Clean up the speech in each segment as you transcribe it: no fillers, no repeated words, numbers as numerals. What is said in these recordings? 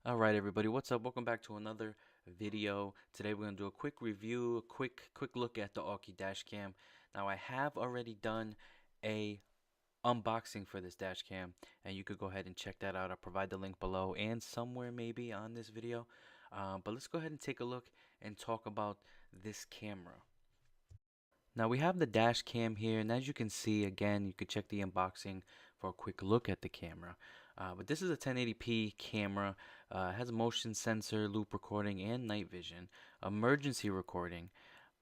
All right, everybody, what's up? Welcome back to another video. Today we're gonna do a quick review, a quick look at the Aukey dash cam. Now I have already done a unboxing for this dash cam, and you could go ahead and check that out. I'll provide the link below and somewhere maybe on this video. But let's go ahead and take a look and talk about this camera. Now we have the dash cam here, and as you can see, again, you could check the unboxing for a quick look at the camera. But this is a 1080p camera. Has a motion sensor, loop recording, and night vision. Emergency recording.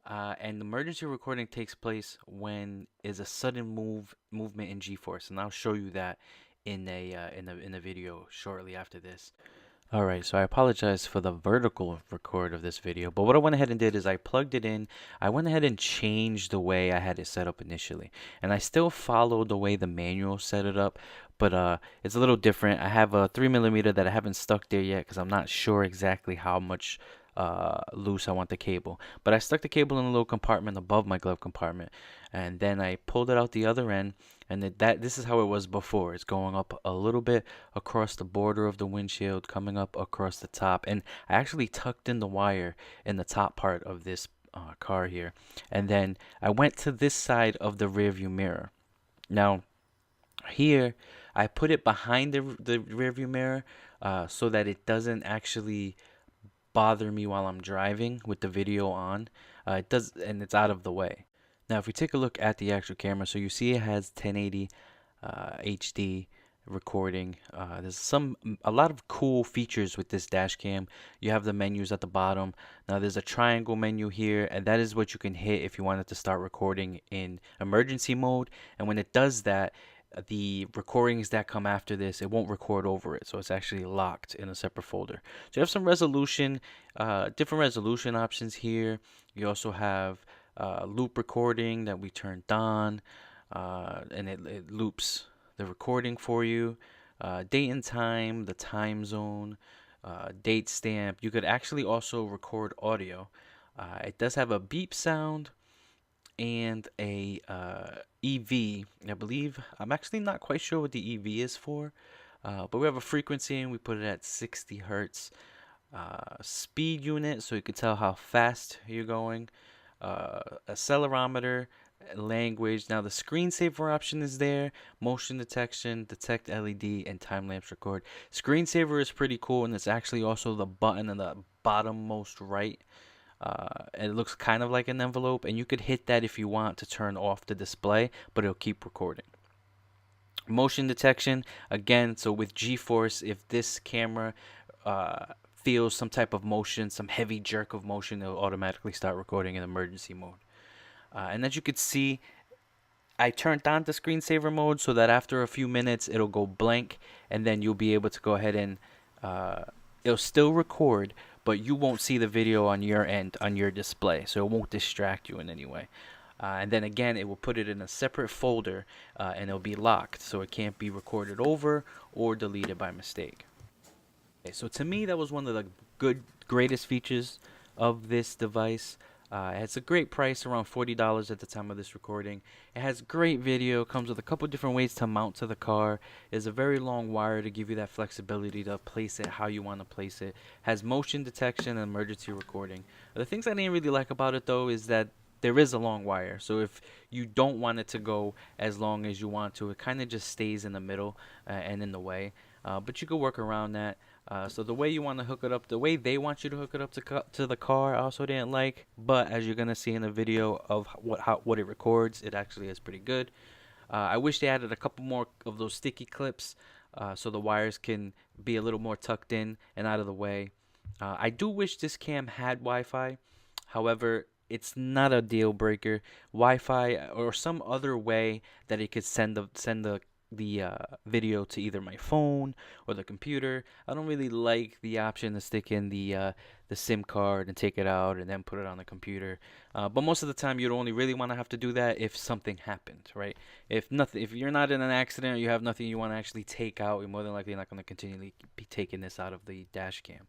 And emergency recording takes place when is a sudden movement in G-force, and I'll show you that in a video shortly after this. Alright, so I apologize for the vertical record of this video, but what I went ahead and did is I plugged it in. I went ahead and changed the way I had it set up initially, and I still followed the way the manual set it up, but it's a little different. I have a 3mm that I haven't stuck there yet because I'm not sure exactly how much loose I want the cable, but I stuck the cable in a little compartment above my glove compartment, and then I pulled it out the other end, and this is how it was before. It's going up a little bit across the border of the windshield, coming up across the top, and I actually tucked in the wire in the top part of this car here, and then I went to this side of the rear view mirror. Now here I put it behind the rear view mirror so that it doesn't actually bother me while I'm driving with the video on. It does, and it's out of the way. Now, if we take a look at the actual camera, so you see it has 1080 HD recording. There's a lot of cool features with this dash cam. You have the menus at the bottom. Now there's a triangle menu here, and that is what you can hit if you wanted to start recording in emergency mode. And when it does that, the recordings that come after this, it won't record over it, so it's actually locked in a separate folder. So you have some resolution, different resolution options here. You also have loop recording that we turned on, and it loops the recording for you. Date and time, the time zone, date stamp. You could actually also record audio. It does have a beep sound and a EV. I believe, I'm actually not quite sure what the EV is for, but we have a frequency and we put it at 60 hertz. Speed unit, so you can tell how fast you're going. Accelerometer, language. Now the screensaver option is there, motion detection, detect LED, and time lapse record. Screensaver is pretty cool, and it's actually also the button in the bottom most right. And it looks kind of like an envelope, and you could hit that if you want to turn off the display, but it'll keep recording. Motion detection, again, so with G-force, if this camera feels some type of motion, some heavy jerk of motion, it'll automatically start recording in emergency mode. And as you can see, I turned on the screensaver mode so that after a few minutes it'll go blank, and then you'll be able to go ahead and it'll still record, but you won't see the video on your end on your display, so it won't distract you in any way. And then again, it will put it in a separate folder, and it'll be locked, so it can't be recorded over or deleted by mistake. Okay, so to me, that was one of the greatest features of this device. It's a great price, around $40 at the time of this recording. It has great video, comes with a couple different ways to mount to the car. It's a very long wire to give you that flexibility to place it how you want to place it. Has motion detection and emergency recording. The things I didn't really like about it though is that there is a long wire, so if you don't want it to go as long as you want to, it kind of just stays in the middle and in the way. But you could work around that. So the way you want to hook it up, the way they want you to hook it up to the car, I also didn't like. But as you're gonna see in the video of what it records, it actually is pretty good. I wish they added a couple more of those sticky clips, so the wires can be a little more tucked in and out of the way. I do wish this cam had Wi-Fi. However, it's not a deal breaker. Wi-Fi or some other way that it could send the video to either my phone or the computer. I don't really like the option to stick in the SIM card and take it out and then put it on the computer. But most of the time, you'd only really want to have to do that if something happened, right? If you're not in an accident or you have nothing you want to actually take out, you're more than likely not going to continually be taking this out of the dash cam.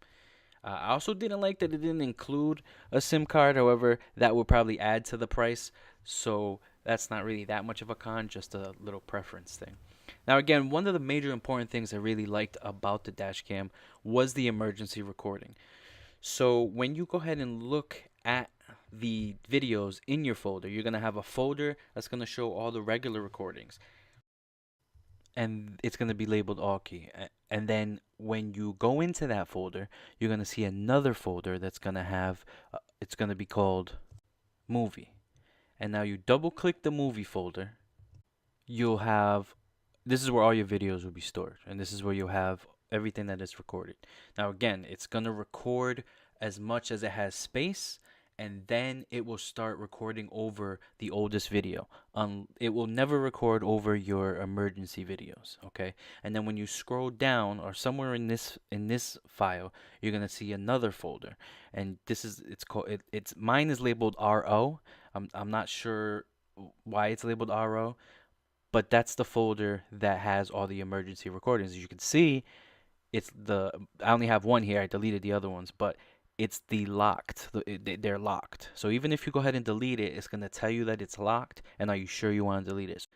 I also didn't like that it didn't include a SIM card. However, that would probably add to the price, so that's not really that much of a con, just a little preference thing. Now again, one of the major important things I really liked about the dash cam was the emergency recording. So when you go ahead and look at the videos in your folder, you're going to have a folder that's going to show all the regular recordings, and it's going to be labeled Aukey. And then when you go into that folder, you're going to see another folder that's going to have, it's going to be called movie. And now you double click the movie folder, you'll have, this is where all your videos will be stored, and this is where you'll have everything that is recorded. Now again, it's going to record as much as it has space, and then it will start recording over the oldest video. It will never record over your emergency videos, okay? And then when you scroll down, or somewhere in this file, you're gonna see another folder, and this is, it's called, it's mine is labeled RO. I'm not sure why it's labeled RO, but that's the folder that has all the emergency recordings. As you can see, I only have one here. I deleted the other ones, but it's the locked. They're locked. So even if you go ahead and delete it, it's gonna tell you that it's locked. And are you sure you want to delete it?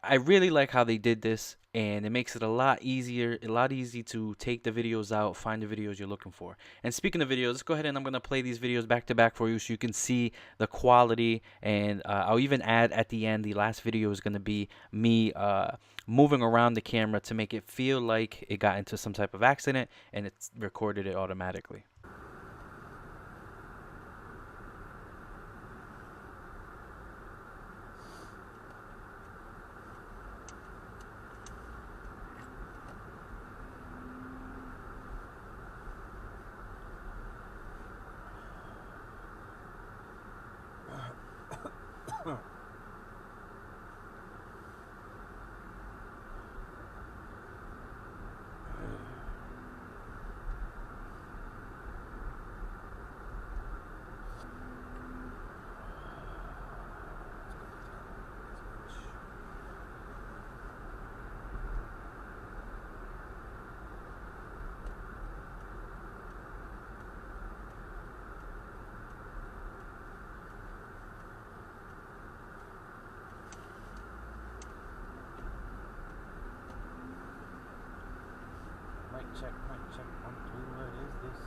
I really like how they did this, and it makes it a lot easier, to take the videos out, find the videos you're looking for. And speaking of videos, let's go ahead and I'm gonna play these videos back to back for you so you can see the quality. And I'll even add at the end, the last video is gonna be me moving around the camera to make it feel like it got into some type of accident and it's recorded it automatically. Mic check, 1, 2, what is this?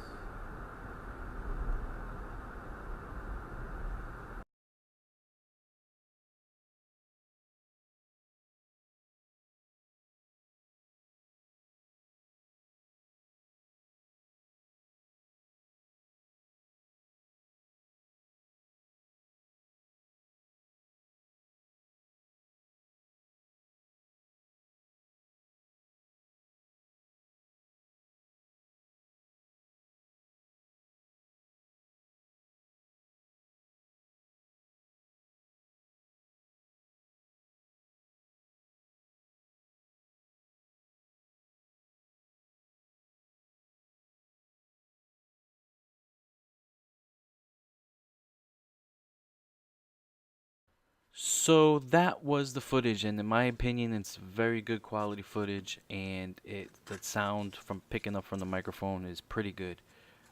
So that was the footage, and in my opinion, it's very good quality footage, and the sound from picking up from the microphone is pretty good.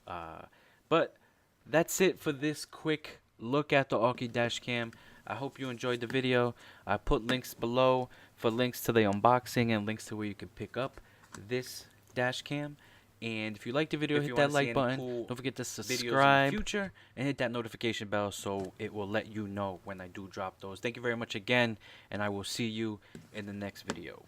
But that's it for this quick look at the Aukey dash cam. I hope you enjoyed the video. I put links below for links to the unboxing and links to where you can pick up this dash cam. And if you liked the video, hit that like button. Don't forget to subscribe future and hit that notification bell so it will let you know when I do drop those. Thank you very much again, and I will see you in the next video.